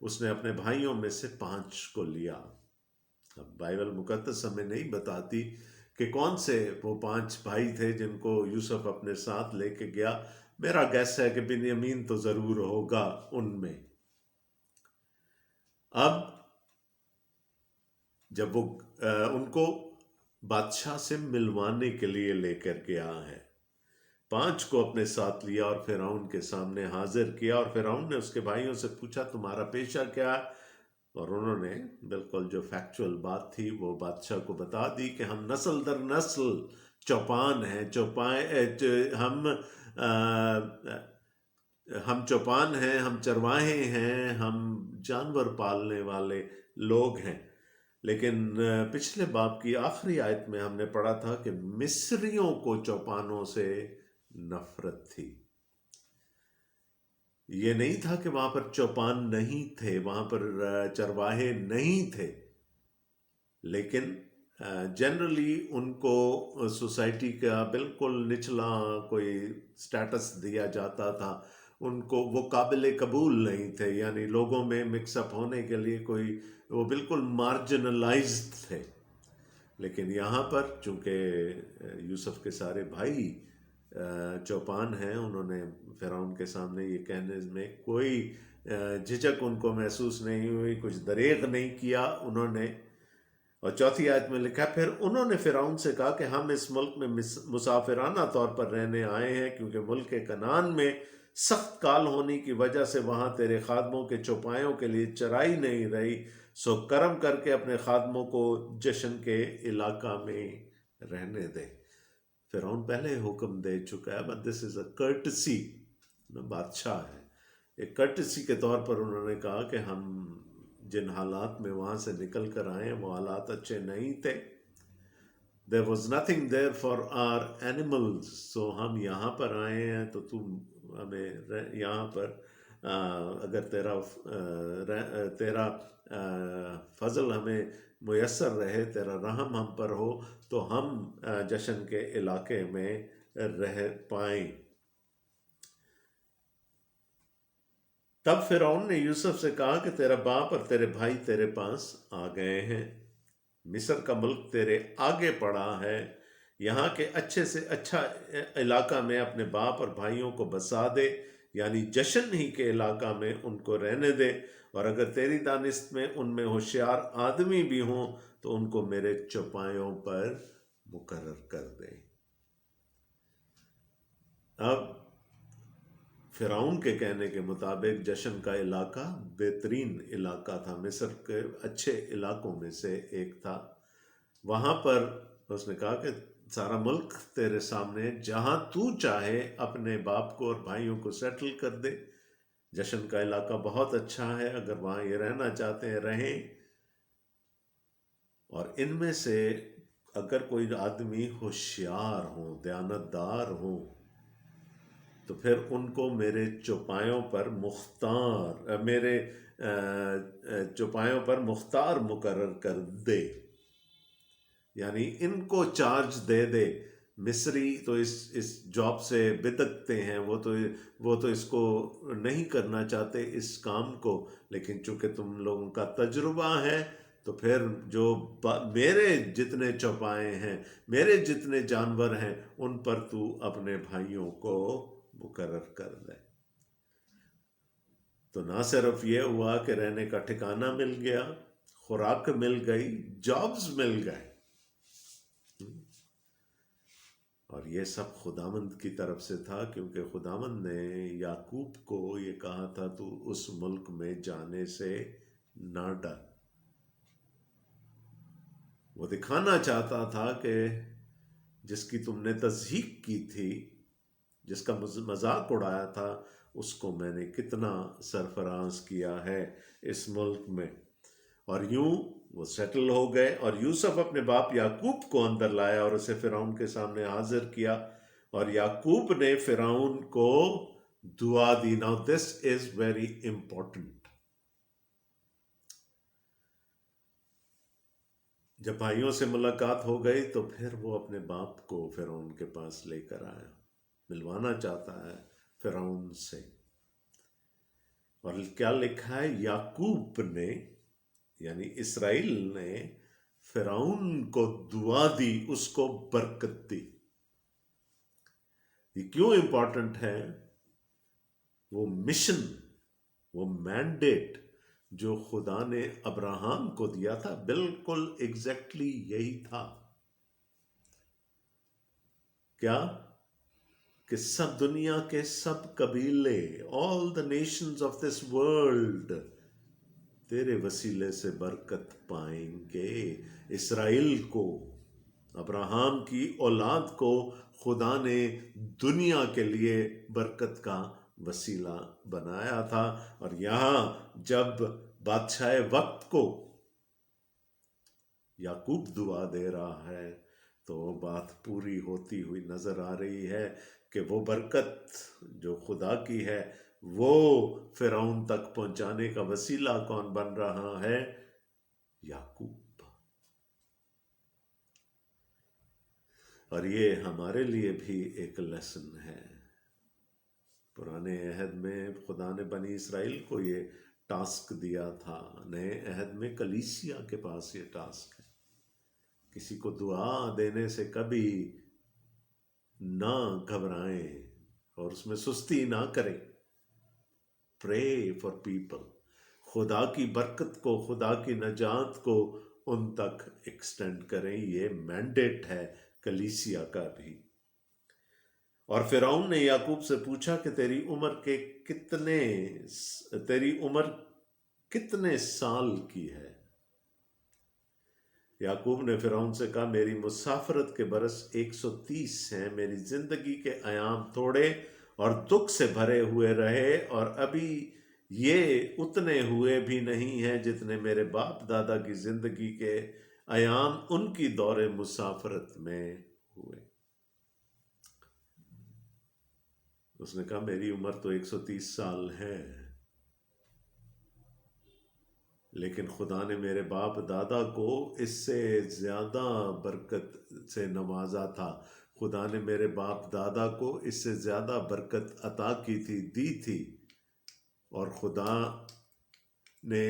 اس نے اپنے بھائیوں میں سے 5 کو لیا۔ اب بائبل مقدس ہمیں نہیں بتاتی کہ کون سے وہ 5 بھائی تھے جن کو یوسف اپنے ساتھ لے کے گیا۔ میرا گیس ہے کہ بنیامین تو ضرور ہوگا ان میں۔ اب جب وہ ان کو بادشاہ سے ملوانے کے لیے لے کر گیا ہے، 5 کو اپنے ساتھ لیا اور فرعون کے سامنے حاضر کیا، اور فرعون نے اس کے بھائیوں سے پوچھا تمہارا پیشہ کیا ہے؟ اور انہوں نے بالکل جو فیکچول بات تھی وہ بادشاہ کو بتا دی کہ ہم نسل در نسل چوپان ہیں، ہم چوپان ہیں، ہم چرواہے ہیں، ہم جانور پالنے والے لوگ ہیں۔ لیکن پچھلے باب کی آخری آیت میں ہم نے پڑھا تھا کہ مصریوں کو چوپانوں سے نفرت تھی۔ یہ نہیں تھا کہ وہاں پر چوپان نہیں تھے، وہاں پر چرواہے نہیں تھے، لیکن جنرلی ان کو سوسائٹی کا بالکل نچلا کوئی سٹیٹس دیا جاتا تھا، ان کو وہ قابل قبول نہیں تھے، یعنی لوگوں میں مکس اپ ہونے کے لیے کوئی، وہ بالکل مارجنلائزڈ تھے۔ لیکن یہاں پر چونکہ یوسف کے سارے بھائی چوپان ہیں، انہوں نے فرعون کے سامنے یہ کہنے میں کوئی جھجک ان کو محسوس نہیں ہوئی، کچھ دریغ نہیں کیا انہوں نے۔ اور 4 آیت میں لکھا پھر انہوں نے فرعون سے کہا کہ ہم اس ملک میں مسافرانہ طور پر رہنے آئے ہیں، کیونکہ ملک کنعان میں سخت کال ہونے کی وجہ سے وہاں تیرے خادموں کے چوپایوں کے لیے چرائی نہیں رہی، سو کرم کر کے اپنے خادموں کو جشن کے علاقہ میں رہنے دے۔ فرعون پہلے حکم دے چکا ہے، but this is a courtesy، بادشاہ ہے، ایک courtesy کے طور پر انہوں نے کہا کہ ہم جن حالات میں وہاں سے نکل کر آئے ہیں وہ حالات اچھے نہیں تھے۔ There was nothing there for our animals، so ہم یہاں پر آئے ہیں تو تم ہمیں یہاں پر اگر تیرا فضل ہمیں میسر رہے، تیرا رحم ہم پر ہو تو ہم جشن کے علاقے میں رہ پائیں۔ تب فرعون نے یوسف سے کہا کہ تیرا باپ اور تیرے بھائی تیرے پاس آ گئے ہیں، مصر کا ملک تیرے آگے پڑا ہے، یہاں کے اچھے سے اچھا علاقہ میں اپنے باپ اور بھائیوں کو بسا دے، یعنی جشن ہی کے علاقہ میں ان کو رہنے دے، اور اگر تیری دانست میں ان میں ہوشیار آدمی بھی ہوں تو ان کو میرے چوپایوں پر مقرر کر دے۔ اب فرعون کے کہنے کے مطابق جشن کا علاقہ بہترین علاقہ تھا، مصر کے اچھے علاقوں میں سے ایک تھا۔ وہاں پر اس نے کہا کہ سارا ملک تیرے سامنے، جہاں تو چاہے اپنے باپ کو اور بھائیوں کو سیٹل کر دے، جشن کا علاقہ بہت اچھا ہے، اگر وہاں یہ رہنا چاہتے ہیں رہیں، اور ان میں سے اگر کوئی آدمی ہوشیار ہوں، دیانتدار ہوں، تو پھر ان کو میرے چوپایوں پر مختار مقرر کر دے، یعنی ان کو چارج دے دے۔ مصری تو اس جاب سے بدکتے ہیں، وہ تو اس کو نہیں کرنا چاہتے اس کام کو، لیکن چونکہ تم لوگوں کا تجربہ ہے تو پھر جو میرے جتنے چوپائے ہیں، میرے جتنے جانور ہیں، ان پر تو اپنے بھائیوں کو مقرر کر دے۔ تو نہ صرف یہ ہوا کہ رہنے کا ٹھکانہ مل گیا، خوراک مل گئی، جابز مل گئے، اور یہ سب خداوند کی طرف سے تھا، کیونکہ خداوند نے یعقوب کو یہ کہا تھا تو اس ملک میں جانے سے نہ ڈر۔ وہ دکھانا چاہتا تھا کہ جس کی تم نے تضحیک کی تھی، جس کا مذاق اڑایا تھا، اس کو میں نے کتنا سرفراز کیا ہے اس ملک میں۔ اور یوں وہ سیٹل ہو گئے، اور یوسف اپنے باپ یعقوب کو اندر لایا اور اسے فرعون کے سامنے حاضر کیا، اور یعقوب نے فرعون کو دعا دی۔ Now this is very important۔ جب بھائیوں سے ملاقات ہو گئی تو پھر وہ اپنے باپ کو فرعون کے پاس لے کر آیا، ملوانا چاہتا ہے فرعون سے۔ اور کیا لکھا ہے؟ یعقوب نے یعنی اسرائیل نے فرعون کو دعا دی، اس کو برکت دی۔ یہ کیوں امپورٹنٹ ہے؟ وہ مشن، وہ مینڈیٹ جو خدا نے ابراہم کو دیا تھا، بالکل ایگزیکٹلی یہی تھا۔ کیا؟ کہ سب دنیا کے سب قبیلے، all the nations of this world تیرے وسیلے سے برکت پائیں گے۔ اسرائیل کو، ابراہم کی اولاد کو خدا نے دنیا کے لیے برکت کا وسیلہ بنایا تھا۔ اور یہاں جب بادشاہ وقت کو یعقوب دعا دے رہا ہے تو وہ بات پوری ہوتی ہوئی نظر آ رہی ہے کہ وہ برکت جو خدا کی ہے وہ فرعون تک پہنچانے کا وسیلہ کون بن رہا ہے؟ یعقوب۔ اور یہ ہمارے لیے بھی ایک لیسن ہے۔ پرانے عہد میں خدا نے بنی اسرائیل کو یہ ٹاسک دیا تھا، نئے عہد میں کلیسیا کے پاس یہ ٹاسک ہے۔ کسی کو دعا دینے سے کبھی نہ گھبرائیں اور اس میں سستی نہ کریں۔ پرے فار پیپل، خدا کی برکت کو، خدا کی نجات کو ان تک ایکسٹینڈ کریں۔ یہ مینڈیٹ ہے کلیسیا کا بھی۔ اور فرعون نے یعقوب سے پوچھا کہ تیری عمر کتنے سال کی ہے؟ یعقوب نے فرعون سے کہا میری مسافرت کے برس 130 ہیں، میری زندگی کے ایام تھوڑے اور دکھ سے بھرے ہوئے رہے، اور ابھی یہ اتنے ہوئے بھی نہیں ہیں جتنے میرے باپ دادا کی زندگی کے ایام ان کی دور مسافرت میں ہوئے۔ اس نے کہا میری عمر تو 130 سال ہے، لیکن خدا نے میرے باپ دادا کو اس سے زیادہ برکت سے نوازا تھا۔ خدا نے میرے باپ دادا کو اس سے زیادہ برکت عطا کی تھی، دی تھی، اور خدا نے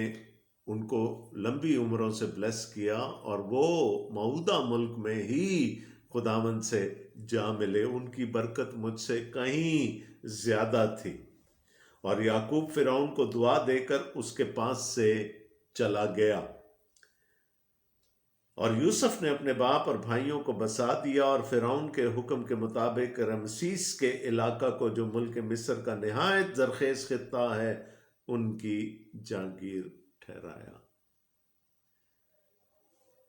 ان کو لمبی عمروں سے بلیس کیا، اور وہ موعودہ ملک میں ہی خداوند سے جا ملے۔ ان کی برکت مجھ سے کہیں زیادہ تھی۔ اور یعقوب فرعون کو دعا دے کر اس کے پاس سے چلا گیا، اور یوسف نے اپنے باپ اور بھائیوں کو بسا دیا، اور فرعون کے حکم کے مطابق رمسیس کے علاقہ کو، جو ملک مصر کا نہایت زرخیز خطہ ہے، ان کی جاگیر ٹھہرایا۔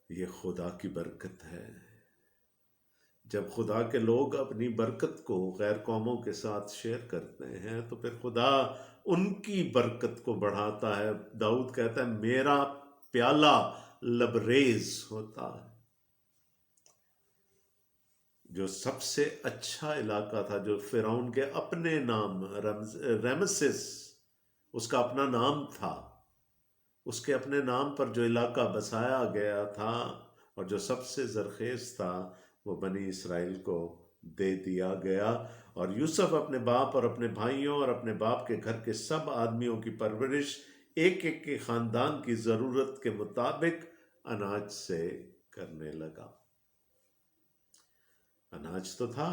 یہ خدا کی برکت ہے۔ جب خدا کے لوگ اپنی برکت کو غیر قوموں کے ساتھ شیئر کرتے ہیں تو پھر خدا ان کی برکت کو بڑھاتا ہے۔ داؤد کہتا ہے میرا پیالہ لبریز ہوتا ہے۔ جو سب سے اچھا علاقہ تھا، جو فرعون کے اپنے نام، ریمسس اس کا اپنا نام تھا، اس کے اپنے نام پر جو علاقہ بسایا گیا تھا اور جو سب سے زرخیز تھا، وہ بنی اسرائیل کو دے دیا گیا۔ اور یوسف اپنے باپ اور اپنے بھائیوں اور اپنے باپ کے گھر کے سب آدمیوں کی پرورش ایک ایک کے خاندان کی ضرورت کے مطابق اناج سے کرنے لگا۔ اناج تو تھا،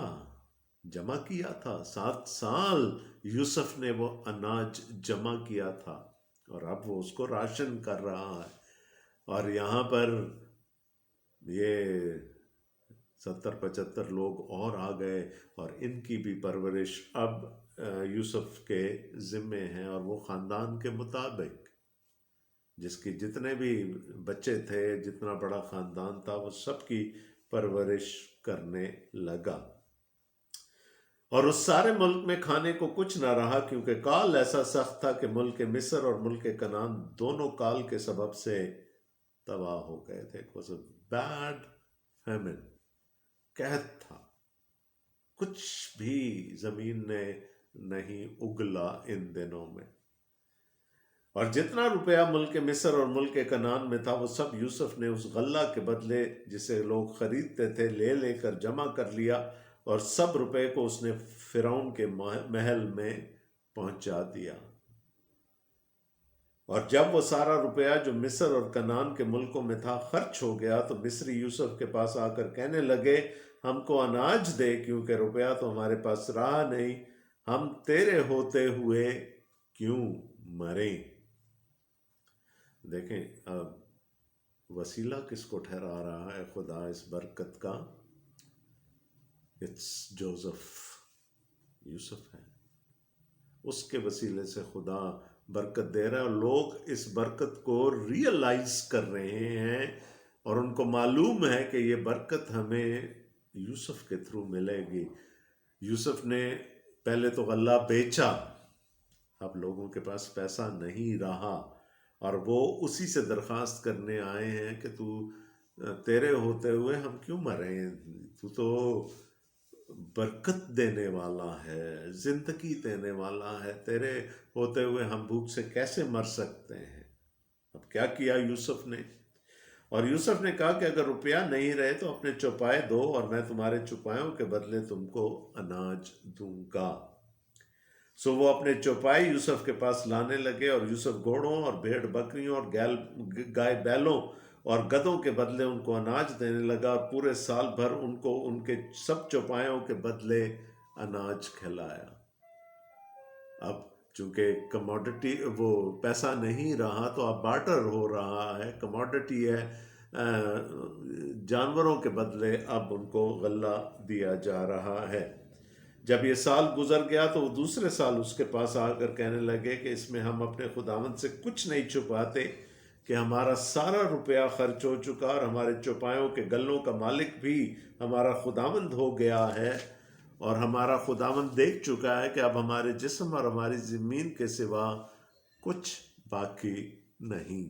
جمع کیا تھا، 7 سال یوسف نے وہ اناج جمع کیا تھا، اور اب وہ اس کو راشن کر رہا ہے۔ اور یہاں پر یہ 70-75 لوگ اور آ گئے، اور ان کی بھی پرورش اب یوسف کے ذمے ہیں، اور وہ خاندان کے مطابق جس کی جتنے بھی بچے تھے، جتنا بڑا خاندان تھا، وہ سب کی پرورش کرنے لگا۔ اور اس سارے ملک میں کھانے کو کچھ نہ رہا، کیونکہ کال ایسا سخت تھا کہ ملک مصر اور ملک کنعان دونوں کال کے سبب سے تباہ ہو گئے تھے۔ It was a bad famine، قحط تھا، کچھ بھی زمین نے نہیں اگلا ان دنوں میں۔ اور جتنا روپیہ ملک مصر اور ملک کنعان میں تھا، وہ سب یوسف نے اس غلہ کے بدلے جسے لوگ خریدتے تھے لے کر جمع کر لیا، اور سب روپے کو اس نے فرعون کے محل میں پہنچا دیا۔ اور جب وہ سارا روپیہ جو مصر اور کنعان کے ملکوں میں تھا خرچ ہو گیا تو مصری یوسف کے پاس آ کر کہنے لگے ہم کو اناج دے، کیونکہ روپیہ تو ہمارے پاس رہا نہیں، ہم تیرے ہوتے ہوئے کیوں مریں۔ دیکھیں اب وسیلہ کس کو ٹھہرا رہا ہے خدا اس برکت کا؟ اٹس جوزف، یوسف ہے، اس کے وسیلے سے خدا برکت دے رہا ہے، اور لوگ اس برکت کو ریئلائز کر رہے ہیں اور ان کو معلوم ہے کہ یہ برکت ہمیں یوسف کے تھرو ملے گی۔ یوسف نے پہلے تو غلہ بیچا، اب لوگوں کے پاس پیسہ نہیں رہا، اور وہ اسی سے درخواست کرنے آئے ہیں کہ تیرے ہوتے ہوئے ہم کیوں مریں، تو برکت دینے والا ہے، زندگی دینے والا ہے، تیرے ہوتے ہوئے ہم بھوک سے کیسے مر سکتے ہیں۔ اب کیا کیا یوسف نے؟ اور یوسف نے کہا کہ اگر روپیہ نہیں رہے تو اپنے چوپائے دو اور میں تمہارے چوپایوں کے بدلے تم کو اناج دوں گا۔ سو وہ اپنے چوپائی یوسف کے پاس لانے لگے، اور یوسف گھوڑوں اور بھیڑ بکریوں اور گائے بیلوں اور گدھوں کے بدلے ان کو اناج دینے لگا، اور پورے سال بھر ان کو ان کے سب چوپایوں کے بدلے اناج کھلایا۔ اب چونکہ کموڈٹی وہ پیسہ نہیں رہا تو اب بارٹر ہو رہا ہے، کموڈٹی ہے، جانوروں کے بدلے اب ان کو غلہ دیا جا رہا ہے۔ جب یہ سال گزر گیا تو وہ دوسرے سال اس کے پاس آ کر کہنے لگے کہ اس میں ہم اپنے خداوند سے کچھ نہیں چھپاتے کہ ہمارا سارا روپیہ خرچ ہو چکا، اور ہمارے چوپایوں کے گلوں کا مالک بھی ہمارا خداوند ہو گیا ہے، اور ہمارا خداوند دیکھ چکا ہے کہ اب ہمارے جسم اور ہماری زمین کے سوا کچھ باقی نہیں۔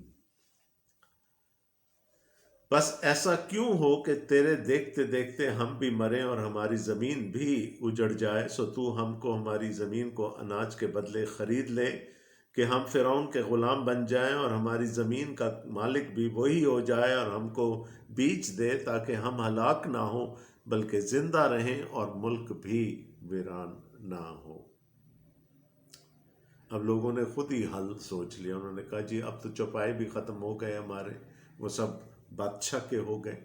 بس ایسا کیوں ہو کہ تیرے دیکھتے دیکھتے ہم بھی مریں اور ہماری زمین بھی اجڑ جائے، سو تو ہم کو ہماری زمین کو اناج کے بدلے خرید لے کہ ہم فرعون کے غلام بن جائیں، اور ہماری زمین کا مالک بھی وہی ہو جائے، اور ہم کو بیچ دے تاکہ ہم ہلاک نہ ہوں بلکہ زندہ رہیں اور ملک بھی ویران نہ ہو۔ اب لوگوں نے خود ہی حل سوچ لیا، انہوں نے کہا جی اب تو چوپائے بھی ختم ہو گئے ہمارے، وہ سب بادشاہ کے ہو گئے۔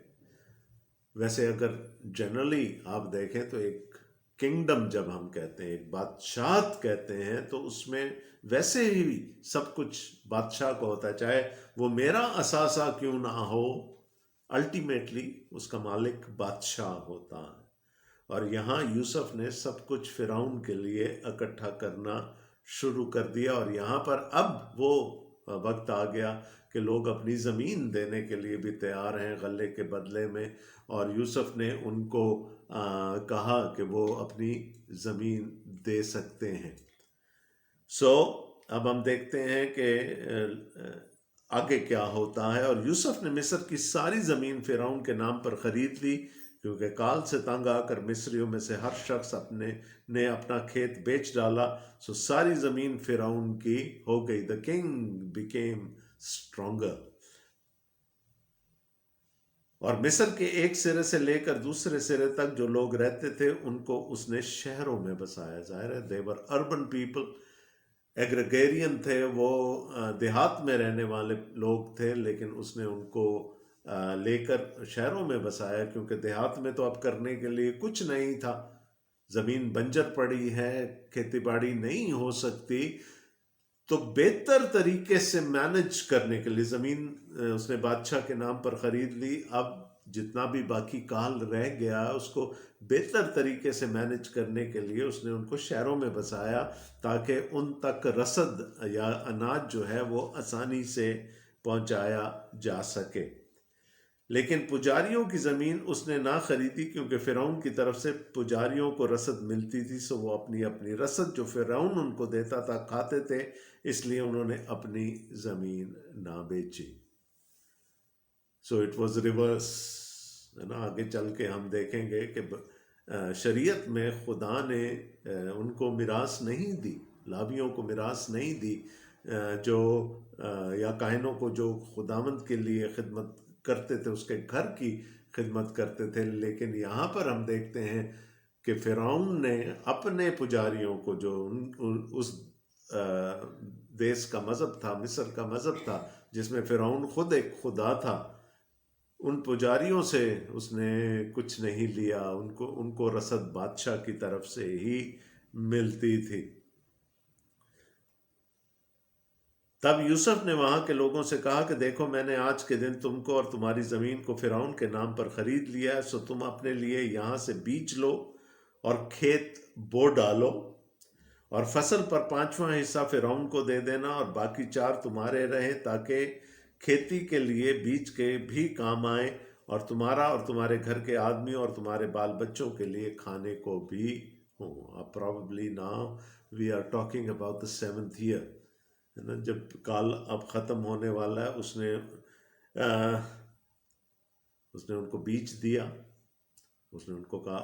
ویسے اگر جنرلی آپ دیکھیں تو ایک کنگڈم جب ہم کہتے ہیں، ایک بادشاہت کہتے ہیں، تو اس میں ویسے ہی سب کچھ بادشاہ کو ہوتا ہے، چاہے وہ میرا اثاثہ کیوں نہ ہو، الٹیمیٹلی اس کا مالک بادشاہ ہوتا ہے۔ اور یہاں یوسف نے سب کچھ فرعون کے لیے اکٹھا کرنا شروع کر دیا، اور یہاں پر اب وہ وقت آ گیا کہ لوگ اپنی زمین دینے کے لیے بھی تیار ہیں غلے کے بدلے میں، اور یوسف نے ان کو کہا کہ وہ اپنی زمین دے سکتے ہیں۔ سو اب ہم دیکھتے ہیں کہ آگے کیا ہوتا ہے۔ اور یوسف نے مصر کی ساری زمین فرعون کے نام پر خرید لی، کیونکہ کال سے تنگ آ کر مصریوں میں سے ہر شخص نے اپنا کھیت بیچ ڈالا، سو ساری زمین فرعون کی ہو گئی۔ The king became stronger۔ اور مصر کے ایک سرے سے لے کر دوسرے سرے تک جو لوگ رہتے تھے ان کو اس نے شہروں میں بسایا۔ ظاہر ہے they were urban people، ایگریگیرین تھے، وہ دیہات میں رہنے والے لوگ تھے، لیکن اس نے ان کو لے کر شہروں میں بسایا، کیونکہ دیہات میں تو اب کرنے کے لیے کچھ نہیں تھا، زمین بنجر پڑی ہے، کھیتی باڑی نہیں ہو سکتی، تو بہتر طریقے سے مینج کرنے کے لیے زمین اس نے بادشاہ کے نام پر خرید لی۔ اب جتنا بھی باقی کال رہ گیا اس کو بہتر طریقے سے مینج کرنے کے لیے اس نے ان کو شہروں میں بسایا، تاکہ ان تک رسد یا اناج جو ہے وہ آسانی سے پہنچایا جا سکے۔ لیکن پجاریوں کی زمین اس نے نہ خریدی، کیونکہ فرعون کی طرف سے پجاریوں کو رسد ملتی تھی، سو وہ اپنی اپنی رسد جو فرعون ان کو دیتا تھا کھاتے تھے، اس لیے انہوں نے اپنی زمین نہ بیچی۔ سو اٹ واز ریورس، ہے نا۔ آگے چل کے ہم دیکھیں گے کہ شریعت میں خدا نے ان کو میراث نہیں دی، لاویوں کو میراث نہیں دی، جو یا کاہنوں کو جو خداوند کے لیے خدمت کرتے تھے، اس کے گھر کی خدمت کرتے تھے۔ لیکن یہاں پر ہم دیکھتے ہیں کہ فرعون نے اپنے پجاریوں کو جو اس دیس کا مذہب تھا، مصر کا مذہب تھا، جس میں فرعون خود ایک خدا تھا، ان پجاریوں سے اس نے کچھ نہیں لیا، ان کو رسد بادشاہ کی طرف سے ہی ملتی تھی۔ تب یوسف نے وہاں کے لوگوں سے کہا کہ دیکھو، میں نے آج کے دن تم کو اور تمہاری زمین کو فرعون کے نام پر خرید لیا ہے، سو تم اپنے لیے یہاں سے بیج لو اور کھیت بو ڈالو، اور فصل پر 5واں حصہ فرعون کو دے دینا، اور باقی 4 تمہارے رہیں، تاکہ کھیتی کے لیے بیج کے بھی کام آئے، اور تمہارا اور تمہارے گھر کے آدمی اور تمہارے بال بچوں کے لیے کھانے کو بھی ہوں۔ Probably now we are talking about the 7th year, ہے نا، جب کال اب ختم ہونے والا ہے۔ اس نے ان کو بیج دیا، اس نے ان کو کہا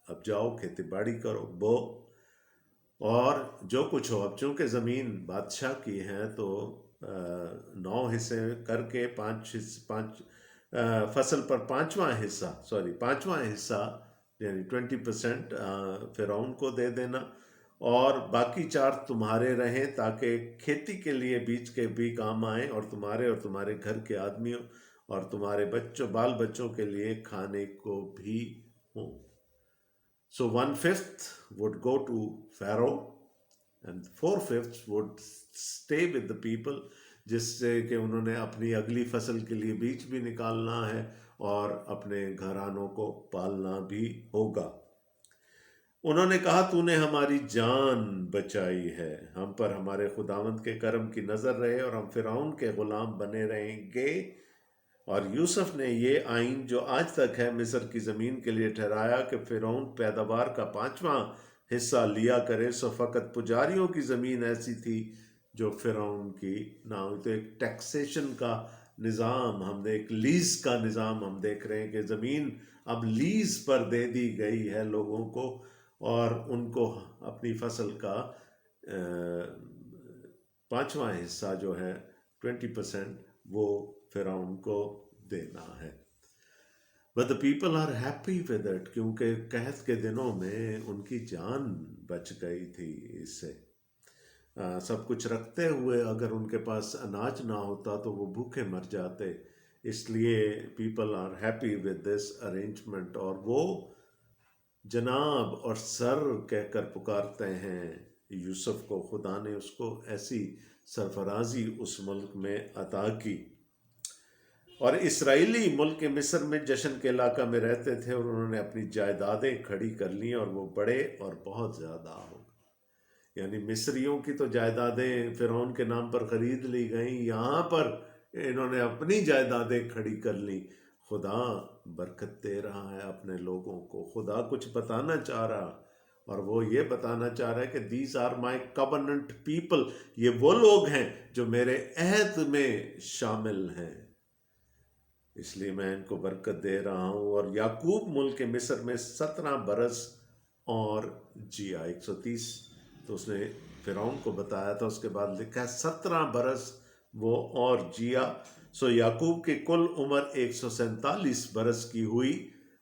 اب جاؤ کھیتی باڑی کرو، بو، اور جو کچھ ہو۔ اب چونکہ زمین بادشاہ کی ہے تو 9 حصے کر کے فصل پر 5واں حصہ یعنی 20% فرعون کو دے دینا، اور باقی 4 تمہارے رہیں، تاکہ کھیتی کے لیے بیج کے بھی کام آئیں، اور تمہارے گھر کے آدمیوں اور تمہارے بال بچوں کے لیے کھانے کو بھی ہوں۔ So 1/5 would go to Pharaoh and 4/5 would stay with the people، جس سے کہ انہوں نے اپنی اگلی فصل کے لیے بیج بھی نکالنا ہے اور اپنے گھرانوں کو پالنا بھی ہوگا۔ انہوں نے کہا، تو نے ہماری جان بچائی ہے، ہم پر ہمارے خداوند کے کرم کی نظر رہے، اور ہم فرعون کے غلام بنے رہیں گے۔ اور یوسف نے یہ آئین جو آج تک ہے مصر کی زمین کے لیے ٹھہرایا کہ فرعون پیداوار کا 5واں حصہ لیا کرے، سو فقط پجاریوں کی زمین ایسی تھی جو فرعون کی نہ ہوئی۔ تو ایک ٹیکسیشن کا نظام ہم ایک لیز کا نظام ہم دیکھ رہے ہیں کہ زمین اب لیز پر دے دی گئی ہے لوگوں کو، اور ان کو اپنی فصل کا 5واں حصہ جو ہے 20% وہ فرعون کو دینا ہے۔ But the people are happy with it، کیونکہ قحط کے دنوں میں ان کی جان بچ گئی تھی اس سے۔ سب کچھ رکھتے ہوئے اگر ان کے پاس اناج نہ ہوتا تو وہ بھوکے مر جاتے، اس لیے people are happy with this arrangement, اور وہ جناب اور سر کہہ کر پکارتے ہیں یوسف کو۔ خدا نے اس کو ایسی سرفرازی اس ملک میں عطا کی۔ اور اسرائیلی ملک مصر میں جشن کے علاقہ میں رہتے تھے، اور انہوں نے اپنی جائیدادیں کھڑی کر لیں، اور وہ بڑے اور بہت زیادہ ہو گئے۔ یعنی مصریوں کی تو جائیدادیں فرعون کے نام پر خرید لی گئیں، یہاں پر انہوں نے اپنی جائیدادیں کھڑی کر لیں۔ خدا برکت دے رہا ہے اپنے لوگوں کو، خدا کچھ بتانا چاہ رہا، اور وہ یہ بتانا چاہ رہا ہے کہ دیز آر مائی کورننٹ پیپل، یہ وہ لوگ ہیں جو میرے عہد میں شامل ہیں، اس لیے میں ان کو برکت دے رہا ہوں۔ اور یعقوب ملک مصر میں 17 برس اور جیا، 130 تو اس نے فرعون کو بتایا تھا، اس کے بعد لکھا ہے 17 برس وہ اور جیا۔ سو یعقوب کی کل عمر 147 برس کی ہوئی،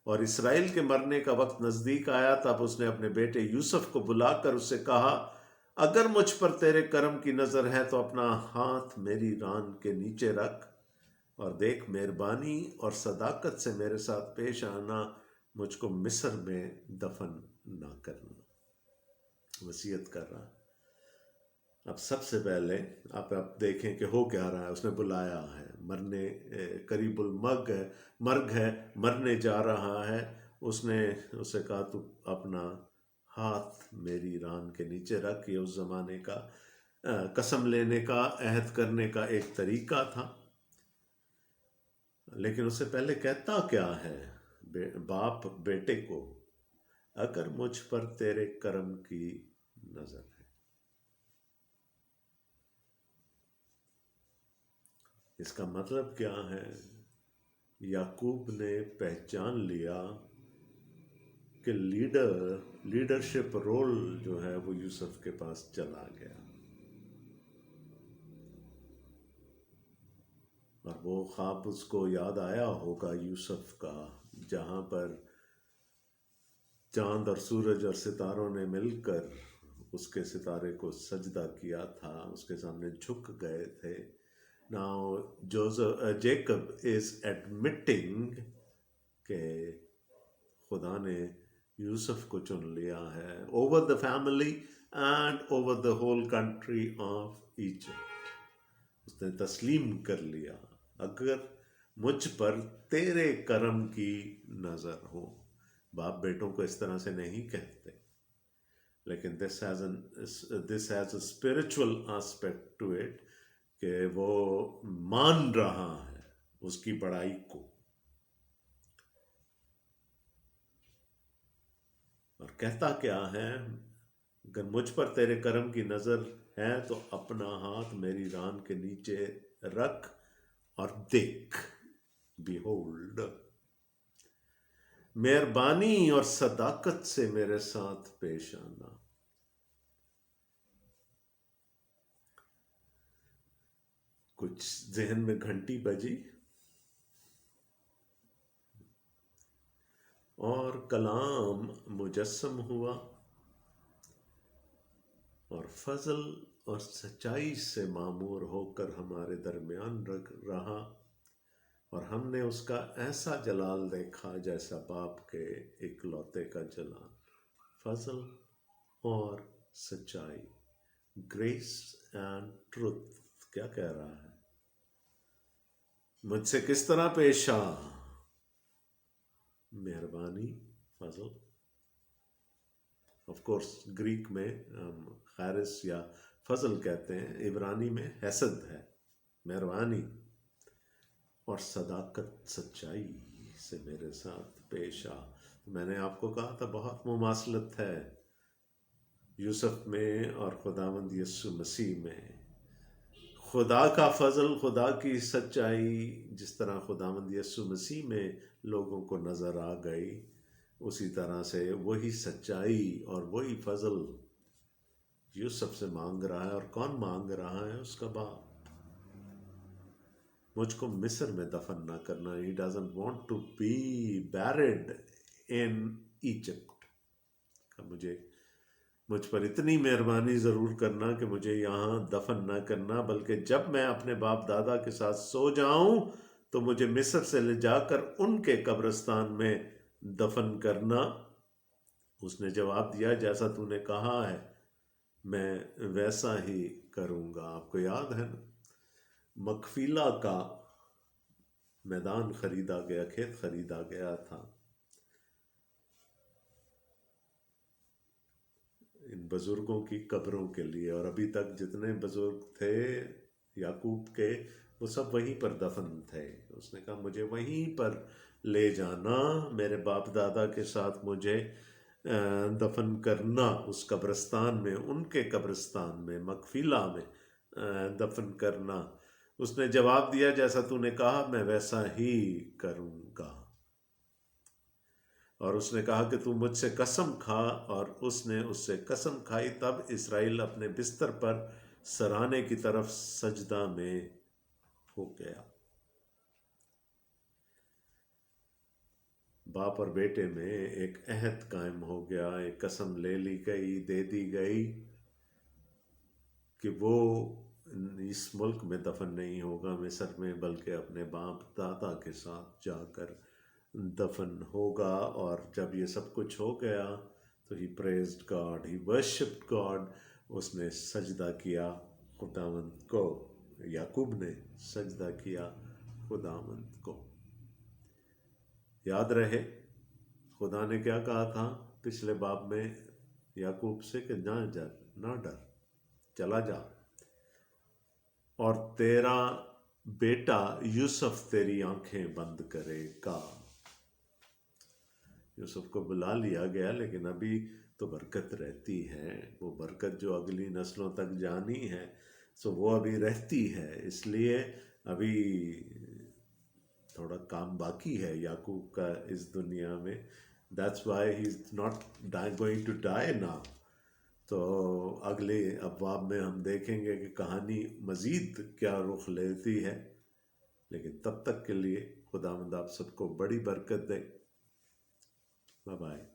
اور اسرائیل کے مرنے کا وقت نزدیک آیا، تب اس نے اپنے بیٹے یوسف کو بلا کر اس سے کہا، اگر مجھ پر تیرے کرم کی نظر ہے تو اپنا ہاتھ میری ران کے نیچے رکھ، اور دیکھ مہربانی اور صداقت سے میرے ساتھ پیش آنا، مجھ کو مصر میں دفن نہ کرنا۔ وصیت کر رہا۔ اب سب سے پہلے آپ دیکھیں کہ ہو کیا رہا ہے۔ اس نے بلایا ہے، مرنے قریب مرگ ہے، مرنے جا رہا ہے۔ اس نے اسے کہا، تو اپنا ہاتھ میری ران کے نیچے رکھ۔ یہ اس زمانے کا قسم لینے کا، عہد کرنے کا ایک طریقہ تھا۔ لیکن اس سے پہلے کہتا کیا ہے باپ بیٹے کو، اگر مجھ پر تیرے کرم کی نظر ہے۔ اس کا مطلب کیا ہے؟ یعقوب نے پہچان لیا کہ لیڈرشپ رول جو ہے وہ یوسف کے پاس چلا گیا، اور وہ خواب اس کو یاد آیا ہوگا یوسف کا، جہاں پر چاند اور سورج اور ستاروں نے مل کر اس کے ستارے کو سجدہ کیا تھا، اس کے سامنے جھک گئے تھے. ناؤ جیکب از ایڈمٹنگ کہ خدا نے یوسف کو چن لیا ہے over the family and over the whole country of Egypt. اس نے تسلیم کر لیا، اگر مجھ پر تیرے کرم کی نظر ہو. باپ بیٹوں کو اس طرح سے نہیں کہتے، لیکن this has a spiritual aspect to it کہ وہ مان رہا ہے اس کی بڑائی کو، اور کہتا کیا ہے، اگر مجھ پر تیرے کرم کی نظر ہے تو اپنا ہاتھ میری ران کے نیچے رکھ اور دیکھ. بیہولڈ، مہربانی اور صداقت سے میرے ساتھ پیش آنا. کچھ ذہن میں گھنٹی بجی اور کلام مجسم ہوا، اور فضل اور سچائی سے معمور ہو کر ہمارے درمیان رہا، اور ہم نے اس کا ایسا جلال دیکھا جیسا باپ کے اکلوتے کا جلال. فضل اور سچائی، گریس اینڈ ٹروتھ. کیا کہہ رہا ہے؟ مجھ سے کس طرح پیش آ، مہربانی، فضل. آف کورس گریک میں خیرس یا فضل کہتے ہیں، عبرانی میں حسد ہے، مہربانی اور صداقت، سچائی سے میرے ساتھ پیش آ. میں نے آپ کو کہا تھا بہت مماثلت ہے یوسف میں اور خداوند یسوع مسیح میں. خدا کا فضل، خدا کی سچائی جس طرح خداوند یسوع مسیح میں لوگوں کو نظر آ گئی، اسی طرح سے وہی سچائی اور وہی فضل یوسف سے مانگ رہا ہے. اور کون مانگ رہا ہے؟ اس کا باپ. مجھ کو مصر میں دفن نہ کرنا. He doesn't want to be buried in Egypt. مجھ پر اتنی مہربانی ضرور کرنا کہ مجھے یہاں دفن نہ کرنا، بلکہ جب میں اپنے باپ دادا کے ساتھ سو جاؤں تو مجھے مصر سے لے جا کر ان کے قبرستان میں دفن کرنا. اس نے جواب دیا، جیسا تو نے کہا ہے میں ویسا ہی کروں گا. آپ کو یاد ہے نا، مکفیلا کا میدان خریدا گیا، کھیت خریدا گیا تھا ان بزرگوں کی قبروں کے لیے، اور ابھی تک جتنے بزرگ تھے یعقوب کے وہ سب وہیں پر دفن تھے. اس نے کہا مجھے وہیں پر لے جانا، میرے باپ دادا کے ساتھ مجھے دفن کرنا اس قبرستان میں، ان کے قبرستان میں، مکفیلا میں دفن کرنا. اس نے جواب دیا، جیسا تو نے کہا میں ویسا ہی کروں گا. اور اس نے کہا کہ تو مجھ سے قسم کھا، اور اس نے اس سے قسم کھائی. تب اسرائیل اپنے بستر پر سرانے کی طرف سجدہ میں ہو گیا. باپ اور بیٹے میں ایک عہد قائم ہو گیا، ایک قسم لے لی گئی، دے دی گئی کہ وہ اس ملک میں دفن نہیں ہوگا مصر میں، بلکہ اپنے باپ دادا کے ساتھ جا کر دفن ہوگا. اور جب یہ سب کچھ ہو گیا تو ہی پریزڈ گاڈ، ہی ورشپڈ گاڈ. اس نے سجدہ کیا خداوند کو، یعقوب نے سجدہ کیا خداوند کو. یاد رہے خدا نے کیا کہا تھا پچھلے باب میں یعقوب سے کہ نہ ڈر، چلا جا، اور تیرا بیٹا یوسف تیری آنکھیں بند کرے گا. یوسف کو بلا لیا گیا، لیکن ابھی تو برکت رہتی ہے. وہ برکت جو اگلی نسلوں تک جانی ہے سو وہ ابھی رہتی ہے. اس لیے ابھی تھوڑا کام باقی ہے یعقوب کا اس دنیا میں. That's why he's not going to die now. تو اگلے ابواب میں ہم دیکھیں گے کہ کہانی مزید کیا رخ لیتی ہے. لیکن تب تک کے لیے خداوند آپ سب کو بڑی برکت دے. Bye bye.